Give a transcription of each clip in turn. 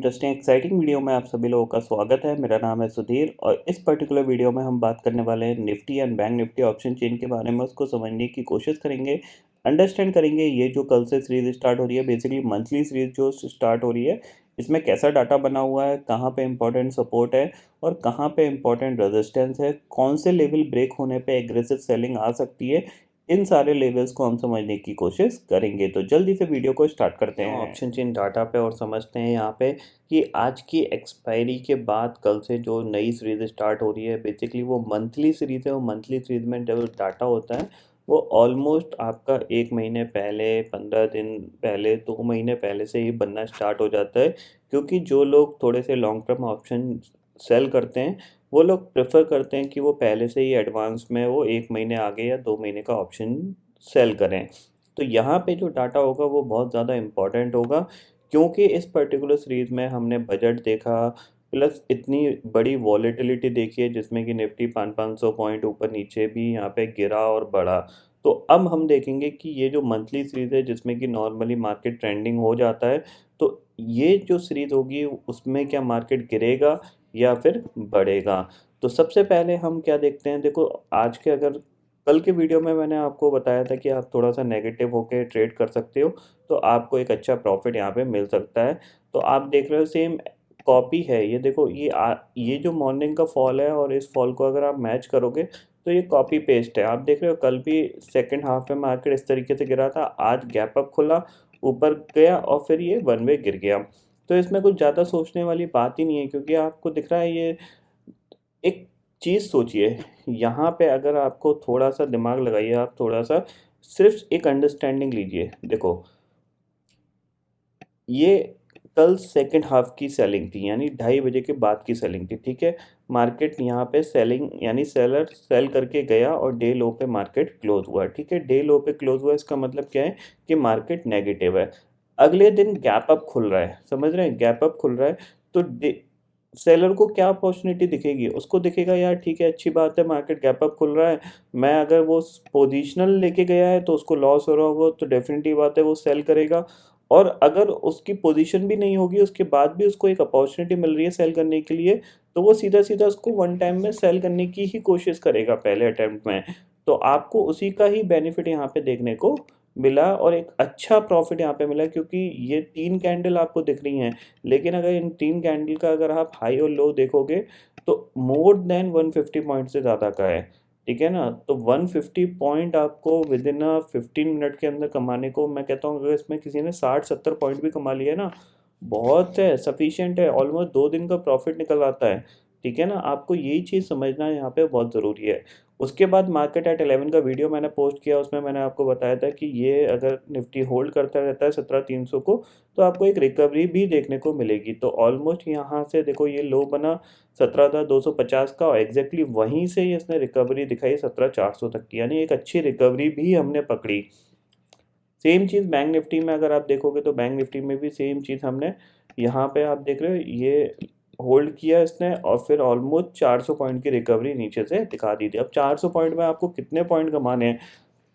Interesting exciting video में आप सभी लोगों का स्वागत है। मेरा नाम है सुधीर और इस पर्टिकुलर वीडियो में हम बात करने वाले हैं Nifty and bank Nifty option chain के बारे में। उसको समझने की कोशिश करेंगे, अंडरस्टैंड करेंगे ये जो कल से सीरीज स्टार्ट हो रही है, बेसिकली मंथली सीरीज जो स्टार्ट हो रही है, इसमें कैसा डाटा बना हुआ है, कहाँ पे इंपॉर्टेंट सपोर्ट है और कहाँ पे इंपॉर्टेंट रेजिस्टेंस है, कौन से लेवल ब्रेक होने पे एग्रेसिव सेलिंग आ सकती है। इन सारे लेवल्स को हम समझने की कोशिश करेंगे। तो जल्दी से वीडियो को स्टार्ट करते हैं ऑप्शन चेन डाटा पे और समझते हैं यहाँ पे कि आज की एक्सपायरी के बाद कल से जो नई सीरीज स्टार्ट हो रही है, बेसिकली वो मंथली सीरीज है। वो मंथली सीरीज में जब डाटा होता है वो ऑलमोस्ट आपका 1 महीने पहले, 15 दिन पहले, 2 महीने पहले से ही बनना स्टार्ट हो जाता है। क्योंकि जो लोग थोड़े से लॉन्ग टर्म ऑप्शन सेल करते हैं वो लोग प्रेफर करते हैं कि वो पहले से ही एडवांस में वो 1 महीने आगे या 2 महीने का ऑप्शन सेल करें। तो यहाँ पे जो डाटा होगा वो बहुत ज़्यादा इम्पॉर्टेंट होगा, क्योंकि इस पर्टिकुलर सीरीज में हमने बजट देखा, प्लस इतनी बड़ी वॉलेटिलिटी देखी है जिसमें कि निफ्टी 500 पॉइंट ऊपर नीचे भी यहाँ पे गिरा और बढ़ा। तो अब हम देखेंगे कि ये जो मंथली सीरीज है जिसमें कि नॉर्मली मार्केट ट्रेंडिंग हो जाता है, तो ये जो सीरीज होगी उसमें क्या मार्केट गिरेगा या फिर बढ़ेगा। तो सबसे पहले हम क्या देखते हैं, देखो आज के अगर कल के वीडियो में मैंने आपको बताया था कि आप थोड़ा सा नेगेटिव होके ट्रेड कर सकते हो तो आपको एक अच्छा प्रॉफिट यहाँ पे मिल सकता है। तो आप देख रहे हो सेम कॉपी है ये, देखो ये जो मॉर्निंग का फॉल है और इस फॉल को अगर आप मैच करोगे तो ये कॉपी पेस्ट है। आप देख रहे हो कल भी सेकंड हाफ में मार्केट इस तरीके से गिरा था, आज गैप अप खुला, ऊपर गया और फिर ये वन वे गिर गया। तो इसमें कुछ ज़्यादा सोचने वाली बात ही नहीं है, क्योंकि आपको दिख रहा है ये एक चीज़ सोचिए। यहाँ पे अगर आपको थोड़ा सा दिमाग लगाइए, आप थोड़ा सा सिर्फ एक अंडरस्टैंडिंग लीजिए। देखो ये कल सेकंड हाफ की सेलिंग थी, यानी 2:30 बजे के बाद की सेलिंग थी, ठीक है। मार्केट यहाँ पे सेलिंग यानी सेलर सेल करके गया और डे लो पे मार्केट क्लोज हुआ, ठीक है। डे लो पे क्लोज हुआ इसका मतलब क्या है कि मार्केट नेगेटिव है। अगले दिन गैप अप खुल रहा है, समझ रहे हैं, गैप अप खुल रहा है। तो सेलर को क्या अपॉर्चुनिटी दिखेगी, उसको दिखेगा यार ठीक है, अच्छी बात है, मार्केट गैप अप खुल रहा है, मैं अगर वो पोजीशनल लेके गया है तो उसको लॉस हो रहा होगा तो डेफिनेटली बात है वो सेल करेगा। और अगर उसकी पोजीशन भी नहीं होगी उसके बाद भी उसको एक अपॉर्चुनिटी मिल रही है सेल करने के लिए, तो वो सीधा सीधा उसको वन टाइम में सेल करने की ही कोशिश करेगा पहले अटेम्प्ट में। तो आपको उसी का ही बेनिफिट यहाँ पे देखने को मिला और एक अच्छा प्रॉफिट यहाँ पे मिला, क्योंकि ये 3 कैंडल आपको दिख रही हैं, लेकिन अगर इन 3 कैंडल का अगर आप हाई और लो देखोगे तो मोर देन 150 पॉइंट से ज़्यादा का है, ठीक है ना। तो 150 पॉइंट आपको विद इन 15 मिनट के अंदर कमाने को, मैं कहता हूँ अगर इसमें किसी ने 60-70 पॉइंट भी कमा लिया ना, बहुत है, सफिशिएंट है, ऑलमोस्ट 2 दिन का प्रॉफिट निकल आता है, ठीक है ना। आपको यही चीज़ समझना यहाँ पे बहुत ज़रूरी है। उसके बाद मार्केट एट 11 का वीडियो मैंने पोस्ट किया, उसमें मैंने आपको बताया था कि ये अगर निफ्टी होल्ड करता रहता है 17,300 को तो आपको एक रिकवरी भी देखने को मिलेगी। तो ऑलमोस्ट यहाँ से देखो ये लो बना 17,250 का और एग्जैक्टली वहीं से ही इसने रिकवरी दिखाई 17,400 तक की, यानी एक अच्छी रिकवरी भी हमने पकड़ी। सेम चीज़ बैंक निफ्टी में अगर आप देखोगे तो बैंक निफ्टी में भी सेम चीज़ हमने यहाँ पे आप देख रहे हो ये होल्ड किया इसने और फिर ऑलमोस्ट 400 पॉइंट की रिकवरी नीचे से दिखा दी थी। अब 400 पॉइंट में आपको कितने पॉइंट कमाने हैं,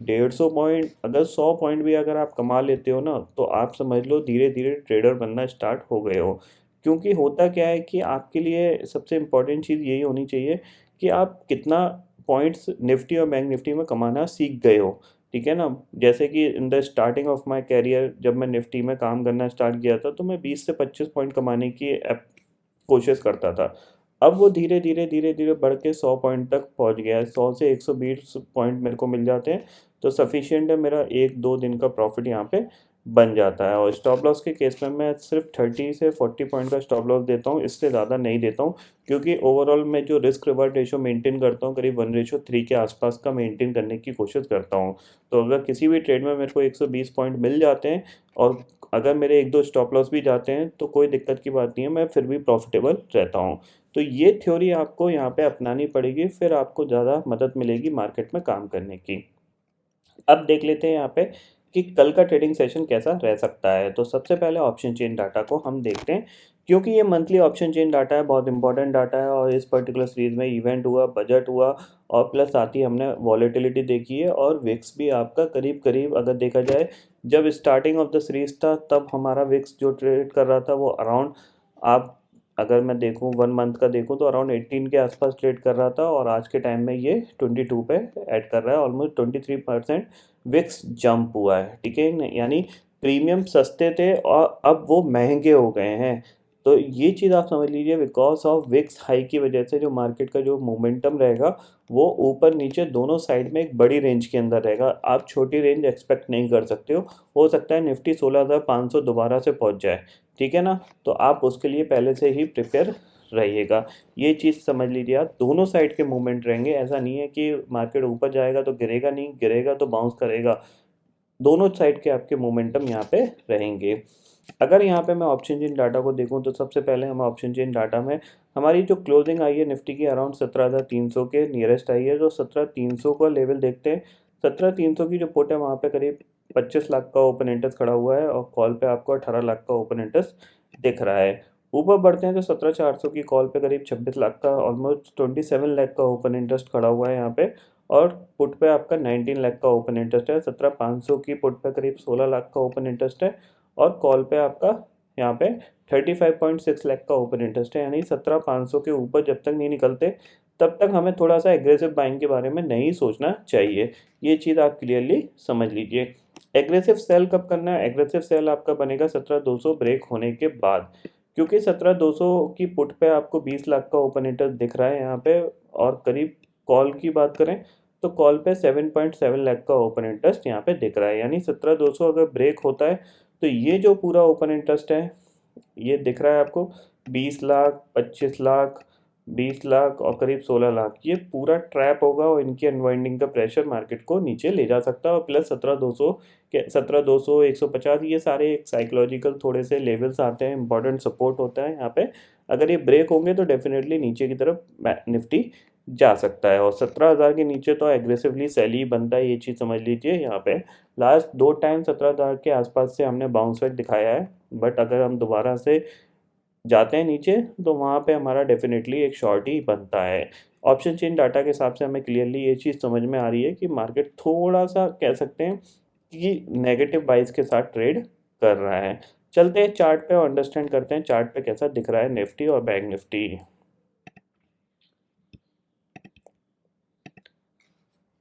150 पॉइंट, अगर 100 पॉइंट भी अगर आप कमा लेते हो ना तो आप समझ लो धीरे धीरे ट्रेडर बनना स्टार्ट हो गए हो। क्योंकि होता क्या है कि आपके लिए सबसे इम्पोर्टेंट चीज़ यही होनी चाहिए कि आप कितना पॉइंट्स निफ्टी और बैंक निफ्टी में कमाना सीख गए हो, ठीक है ना। जैसे कि in the starting of my career जब मैं निफ्टी में काम करना स्टार्ट किया था तो मैं 20 से 25 पॉइंट कमाने की कोशिश करता था। अब वो धीरे धीरे धीरे धीरे बढ़ के 100 पॉइंट तक पहुंच गया है, 100 से 120 पॉइंट मेरे को मिल जाते हैं, तो सफिशिएंट है, मेरा 1-2 दिन का प्रॉफिट यहाँ पे बन जाता है। और स्टॉप लॉस के केस में मैं सिर्फ 30 से 40 पॉइंट का स्टॉप लॉस देता हूँ, इससे ज़्यादा नहीं देता हूँ। क्योंकि ओवरऑल मैं जो रिस्क रिवार्ड रेशो मेंटेन करता हूँ करीब 1:3 के आसपास का मेंटेन करने की कोशिश करता हूँ। तो अगर किसी भी ट्रेड में मेरे को 120 पॉइंट मिल जाते हैं और अगर मेरे 1-2 स्टॉप लॉस भी जाते हैं तो कोई दिक्कत की बात नहीं है, मैं फिर भी प्रॉफिटेबल रहता हूँ। तो ये थ्योरी आपको यहाँ पे अपनानी पड़ेगी, फिर आपको ज़्यादा मदद मिलेगी मार्केट में काम करने की। अब देख लेते हैं यहाँ पे कि कल का ट्रेडिंग सेशन कैसा रह सकता है। तो सबसे पहले ऑप्शन चेन डाटा को हम देखते हैं, क्योंकि ये मंथली ऑप्शन चेन डाटा है, बहुत इंपॉर्टेंट डाटा है और इस पर्टिकुलर सीरीज में इवेंट हुआ, बजट हुआ और प्लस साथ ही हमने वॉलेटिलिटी देखी है और विक्स भी आपका करीब करीब अगर देखा जाए, जब स्टार्टिंग ऑफ द सीरीज था तब हमारा विक्स जो ट्रेड कर रहा था वो अराउंड आप अगर मैं देखूं 1 मंथ का देखूं तो अराउंड 18 के आसपास ट्रेड कर रहा था और आज के टाइम में ये 22 पे ऐड कर रहा है। ऑलमोस्ट 23% विक्स जंप हुआ है, ठीक है। यानी प्रीमियम सस्ते थे और अब वो महंगे हो गए हैं। तो ये चीज़ आप समझ लीजिए, बिकॉज ऑफ विक्स हाई की वजह से जो मार्केट का जो मोमेंटम रहेगा वो ऊपर नीचे दोनों साइड में एक बड़ी रेंज के अंदर रहेगा। आप छोटी रेंज एक्सपेक्ट नहीं कर सकते हो सकता है निफ्टी 16,500 दोबारा से पहुंच जाए, ठीक है ना। तो आप उसके लिए पहले से ही प्रिपेयर रहिएगा। ये चीज़ समझ लीजिए, आप दोनों साइड के मूवमेंट रहेंगे। ऐसा नहीं है कि मार्केट ऊपर जाएगा तो गिरेगा नहीं, गिरेगा तो बाउंस करेगा। दोनों साइड के आपके मोमेंटम यहाँ पे रहेंगे। अगर यहाँ पे मैं ऑप्शन चेन डाटा को देखूँ तो सबसे पहले हम ऑप्शन चेन डाटा में हमारी जो क्लोजिंग आई है निफ्टी की अराउंड 17,300 के नियरेस्ट आई है। जो 17,300 का लेवल देखते हैं, 17,300 की जो पुट है वहाँ पे करीब 25 लाख का ओपन इंटरेस्ट खड़ा हुआ है और कॉल पे आपको 18 लाख का ओपन इंटरेस्ट दिख रहा है। ऊपर बढ़ते हैं तो 17,400 की कॉल पे करीब 26 लाख का ऑलमोस्ट 27 लाख का ओपन इंटरेस्ट खड़ा हुआ है यहाँ पे। और पुट पे आपका 19 लाख का ओपन इंटरेस्ट है। 17,500 की पुट पे करीब 16 लाख का ओपन इंटरेस्ट है और कॉल पे आपका यहाँ पे 35.6 लाख का ओपन इंटरेस्ट है। यानी 17,500 के ऊपर जब तक नहीं निकलते तब तक हमें थोड़ा सा एग्रेसिव बाइंग के बारे में नहीं सोचना चाहिए। ये चीज़ आप क्लियरली समझ लीजिए। एग्रेसिव सेल कब करना है? एग्रेसिव सेल आपका बनेगा 17,200 ब्रेक होने के बाद, क्योंकि 17,200 की पुट पे आपको 20 लाख का ओपन इंटरेस्ट दिख रहा है यहाँ पे। और करीब कॉल की बात करें तो कॉल पे 7.7 लाख का ओपन इंटरेस्ट यहाँ पे दिख रहा है। यानी 17,200 अगर ब्रेक होता है तो ये जो पूरा ओपन इंटरेस्ट है ये दिख रहा है आपको 20 लाख, 25 लाख, 20 लाख और करीब 16 लाख, ये पूरा ट्रैप होगा और इनकी अनवाइंडिंग का प्रेशर मार्केट को नीचे ले जा सकता है। और प्लस 17,200 के 17,200, 150 ये सारे एक साइकोलॉजिकल थोड़े से लेवल्स आते हैं, इंपॉर्टेंट सपोर्ट होता है यहाँ पे। अगर ये ब्रेक होंगे तो डेफिनेटली नीचे की तरफ निफ्टी जा सकता है। और 17,000 के नीचे तो एग्रेसिवली सेल ही बनता है, ये चीज़ समझ लीजिए। यहाँ पे लास्ट 2 टाइम 17,000 के आसपास से हमने बाउंस बैक दिखाया है, बट अगर हम दोबारा से जाते हैं नीचे तो वहाँ पे हमारा डेफिनेटली एक शॉर्ट ही बनता है। ऑप्शन चेन डाटा के हिसाब से हमें क्लियरली ये चीज़ समझ में आ रही है कि मार्केट थोड़ा सा कह सकते हैं कि नेगेटिव बाइस के साथ ट्रेड कर रहा है। चलते हैं चार्ट पे और अंडरस्टैंड करते हैं चार्ट पे कैसा दिख रहा है निफ्टी और बैंक निफ्टी।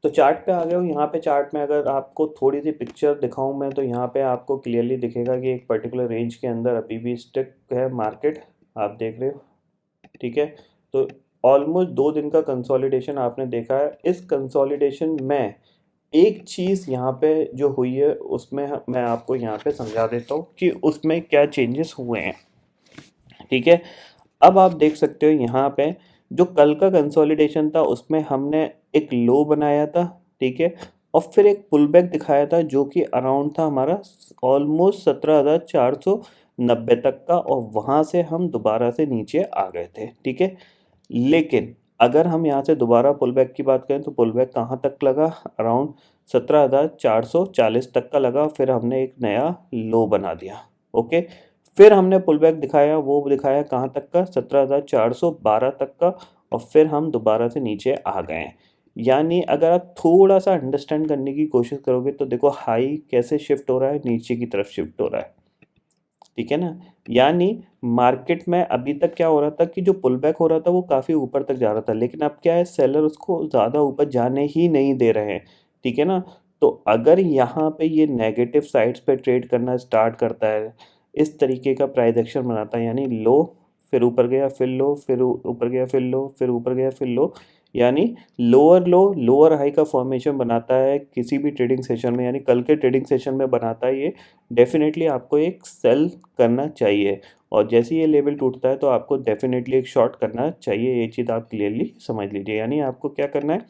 तो चार्ट पे आ गए हो। यहाँ पे चार्ट में अगर आपको थोड़ी सी पिक्चर दिखाऊं मैं तो यहाँ पे आपको क्लियरली दिखेगा कि एक पर्टिकुलर रेंज के अंदर अभी भी स्टिक है मार्केट, आप देख रहे हो, ठीक है। तो ऑलमोस्ट 2 दिन का कंसोलिडेशन आपने देखा है। इस कंसोलिडेशन में एक चीज़ यहाँ पे जो हुई है उसमें मैं आपको यहाँ पे समझा देता हूँ कि उसमें क्या चेंजेस हुए हैं, ठीक है। अब आप देख सकते हो यहाँ पे जो कल का कंसोलिडेशन था उसमें हमने एक लो बनाया था, ठीक है। और फिर एक पुल बैक दिखाया था जो कि अराउंड था हमारा ऑलमोस्ट 17,490 तक का, और वहाँ से हम दोबारा से नीचे आ गए थे, ठीक है। लेकिन अगर हम यहाँ से दोबारा पुल बैक की बात करें तो पुल बैक कहाँ तक लगा? अराउंड 17,440 तक का लगा। फिर हमने एक नया लो बना दिया, ओके। फिर हमने पुल बैक दिखाया, वो दिखाया कहाँ तक का? 17,412 तक का। और फिर हम दोबारा से नीचे आ गए हैं। यानी अगर आप थोड़ा सा अंडरस्टैंड करने की कोशिश करोगे तो देखो हाई कैसे शिफ्ट हो रहा है, नीचे की तरफ शिफ्ट हो रहा है, ठीक है ना। यानी मार्केट में अभी तक क्या हो रहा था कि जो पुल बैक हो रहा था वो काफ़ी ऊपर तक जा रहा था, लेकिन अब क्या है, सेलर उसको ज़्यादा ऊपर जाने ही नहीं दे रहे हैं, ठीक है ना। तो अगर यहाँ पे ये नेगेटिव साइड्स पे ट्रेड करना स्टार्ट करता है, इस तरीके का प्राइस एक्शन बनाता है, यानी लो फिर ऊपर गया फिर लो फिर ऊपर गया फिर लो फिर ऊपर गया फिर लो, यानी लोअर लो लोअर हाई का फॉर्मेशन बनाता है किसी भी ट्रेडिंग सेशन में, यानी कल के ट्रेडिंग सेशन में बनाता है ये, डेफिनेटली आपको एक सेल करना चाहिए। और जैसे ये लेवल टूटता है तो आपको डेफिनेटली एक शॉर्ट करना चाहिए। ये चीज़ आप क्लियरली समझ लीजिए। यानी आपको क्या करना है,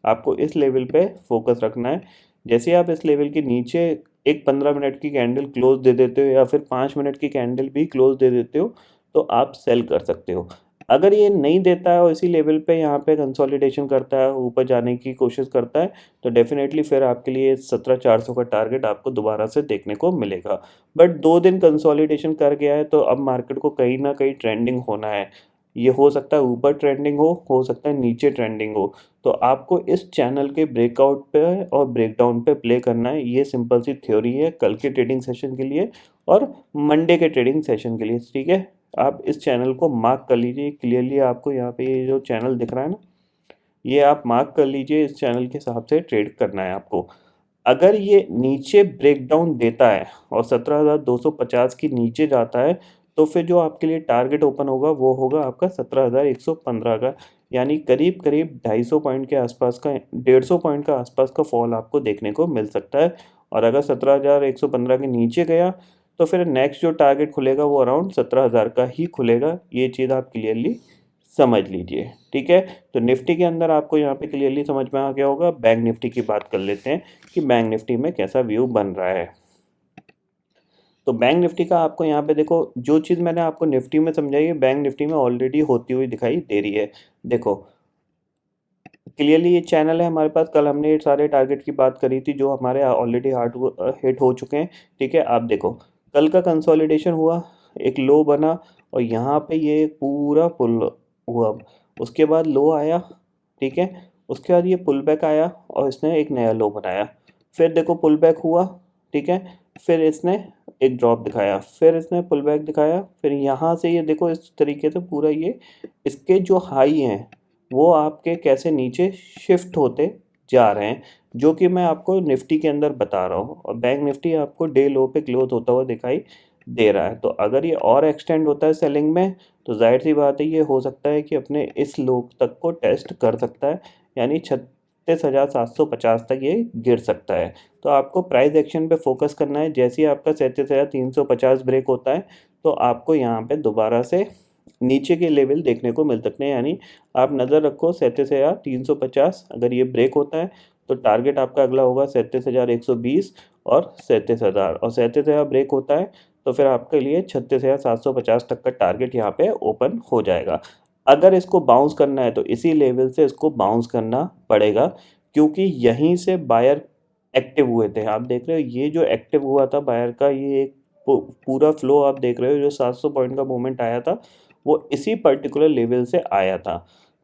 आपको इस लेवल पे फोकस रखना है। जैसे आप इस लेवल के नीचे एक 15 मिनट की कैंडल क्लोज दे देते हो या फिर 5 मिनट की कैंडल भी क्लोज दे देते हो तो आप सेल कर सकते हो। अगर ये नहीं देता है और इसी लेवल पे यहाँ पे कंसोलिडेशन करता है, ऊपर जाने की कोशिश करता है, तो डेफिनेटली फिर आपके लिए 17,400 का टारगेट आपको दोबारा से देखने को मिलेगा। बट 2 दिन कंसोलिडेशन कर गया है तो अब मार्केट को कहीं ना कहीं ट्रेंडिंग होना है। ये हो सकता है ऊपर ट्रेंडिंग हो सकता है नीचे ट्रेंडिंग हो। तो आपको इस चैनल के ब्रेकआउट पे और ब्रेकडाउन पे प्ले करना है। ये सिंपल सी थ्योरी है कल के ट्रेडिंग सेशन के लिए और मंडे के ट्रेडिंग सेशन के लिए, ठीक है। आप इस चैनल को मार्क कर लीजिए क्लियरली। आपको यहाँ पे ये जो चैनल दिख रहा है ना, ये आप मार्क कर लीजिए, इस चैनल के हिसाब से ट्रेड करना है आपको। अगर ये नीचे ब्रेकडाउन देता है और 17,250 के नीचे जाता है, तो फिर जो आपके लिए टारगेट ओपन होगा वो होगा आपका 17,115 का, यानी करीब करीब 250 पॉइंट के आसपास का, 150 पॉइंट का आसपास का फॉल आपको देखने को मिल सकता है। और अगर 17,115 के नीचे गया तो फिर नेक्स्ट जो टारगेट खुलेगा वो अराउंड 17,000 का ही खुलेगा। ये चीज़ आप क्लियरली समझ लीजिए, ठीक है। तो निफ्टी के अंदर आपको यहाँ पे क्लियरली समझ में आ गया होगा। बैंक निफ्टी की बात कर लेते हैं कि बैंक निफ्टी में कैसा व्यू बन रहा है। तो बैंक निफ्टी का आपको यहाँ पे देखो, जो चीज़ मैंने आपको निफ्टी में समझाई है बैंक निफ्टी में ऑलरेडी होती हुई दिखाई दे रही है। देखो क्लियरली ये चैनल है हमारे पास। कल हमने ये सारे टारगेट की बात करी थी जो हमारे ऑलरेडी हार्ड हिट हो चुके हैं, ठीक है। आप देखो कल का कंसोलिडेशन हुआ, एक लो बना और यहाँ पे ये पूरा पुल हुआ, उसके बाद लो आया, ठीक है। उसके बाद ये पुल बैक आया और इसने एक नया लो बनाया, फिर देखो पुल बैक हुआ, ठीक है। फिर इसने एक ड्रॉप दिखाया, फिर इसने पुल बैक दिखाया, फिर यहाँ से ये देखो इस तरीके से पूरा ये इसके जो हाई हैं वो आपके कैसे नीचे शिफ्ट होते जा रहे हैं, जो कि मैं आपको निफ्टी के अंदर बता रहा हूँ। और बैंक निफ्टी आपको डे लो पे क्लोज होता हुआ दिखाई दे रहा है। तो अगर ये और एक्सटेंड होता है सेलिंग में तो जाहिर सी बात है ये हो सकता है कि अपने इस लो तक को टेस्ट कर सकता है, यानी 36,750 तक ये गिर सकता है। तो आपको प्राइस एक्शन पे फोकस करना है। जैसे ही आपका 37,350 ब्रेक होता है तो आपको यहाँ पे दोबारा से नीचे के लेवल देखने को मिल सकते हैं, यानी आप नज़र रखो 37,350। अगर ये ब्रेक होता है तो टारगेट आपका अगला होगा 37,120 और 37,000, और 37,000 ब्रेक होता है तो फिर आपके लिए 36,750 तक का टारगेट यहाँ पे ओपन हो जाएगा। अगर इसको बाउंस करना है तो इसी लेवल से इसको बाउंस करना पड़ेगा, क्योंकि यहीं से बायर एक्टिव हुए थे। आप देख रहे हो ये जो एक्टिव हुआ था बायर का, ये एक पूरा फ्लो आप देख रहे हो, जो 700 पॉइंट का मूवमेंट आया था वो इसी पर्टिकुलर लेवल से आया था।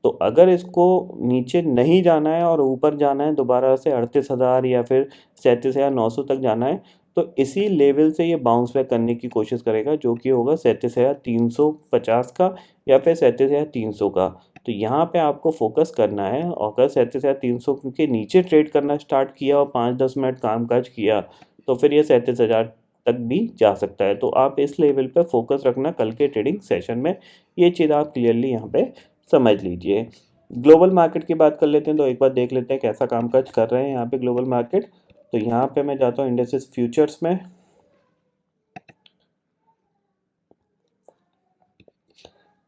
तो अगर इसको नीचे नहीं जाना है और ऊपर जाना है दोबारा से 38,000 या फिर 37,900 तक जाना है, तो इसी लेवल से ये बाउंस बैक करने की कोशिश करेगा, जो कि होगा 37,350 का या फिर 37,300 का। तो यहाँ पे आपको फोकस करना है, और अगर 37,300 के नीचे ट्रेड करना स्टार्ट किया और 5-10 मिनट कामकाज किया तो फिर ये 37,000 तक भी जा सकता है। तो आप इस लेवल पे फोकस रखना कल के ट्रेडिंग सेशन में। ये चीज़ आप क्लियरली यहाँ पे समझ लीजिए। ग्लोबल मार्केट की बात कर लेते हैं, तो एक बार देख लेते हैं कैसा कामकाज कर रहे हैं यहाँ पे ग्लोबल मार्केट। तो यहाँ पे मैं जाता हूँ इंडेक्सेस फ्यूचर्स में।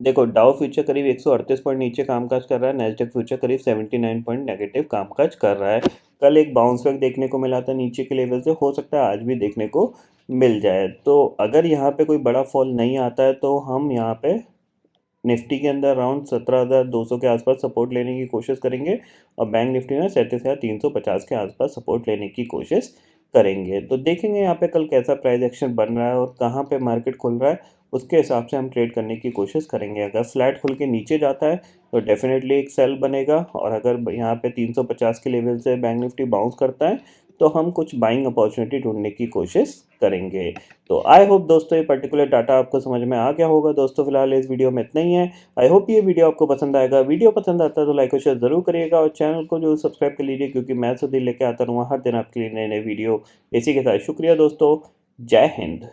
देखो डाउ फ्यूचर करीब 138 पॉइंट नीचे कामकाज कर रहा है, नैस्डैक फ्यूचर करीब 79 पॉइंट नेगेटिव कामकाज कर रहा है। कल एक बाउंस बैक देखने को मिला था नीचे के लेवल से, हो सकता है आज भी देखने को मिल जाए। तो अगर यहाँ पे कोई बड़ा फॉल नहीं आता है तो हम यहाँ पे निफ्टी के अंदर अराउंड 17,200 के आसपास सपोर्ट लेने की कोशिश करेंगे, और बैंक निफ्टी में 37,350 के आसपास सपोर्ट लेने की कोशिश करेंगे। तो देखेंगे यहाँ पे कल कैसा प्राइस एक्शन बन रहा है और कहाँ पे मार्केट खुल रहा है, उसके हिसाब से हम ट्रेड करने की कोशिश करेंगे। अगर फ्लैट खुल के नीचे जाता है तो डेफिनेटली एक सेल बनेगा, और अगर यहाँ पे 350 के लेवल से बैंक निफ्टी बाउंस करता है तो हम कुछ बाइंग अपॉर्चुनिटी ढूंढने की कोशिश करेंगे। तो आई होप दोस्तों ये पर्टिकुलर डाटा आपको समझ में आ गया होगा। दोस्तों फिलहाल इस वीडियो में इतना ही है। आई होप ये वीडियो आपको पसंद आएगा। वीडियो पसंद आता है तो लाइक और शेयर जरूर करिएगा, और चैनल को जो सब्सक्राइब कर लीजिए, क्योंकि मैं सुधीर लेके आता रहूँगा हर दिन आपके लिए नए नए वीडियो। इसी के साथ शुक्रिया दोस्तों, जय हिंद।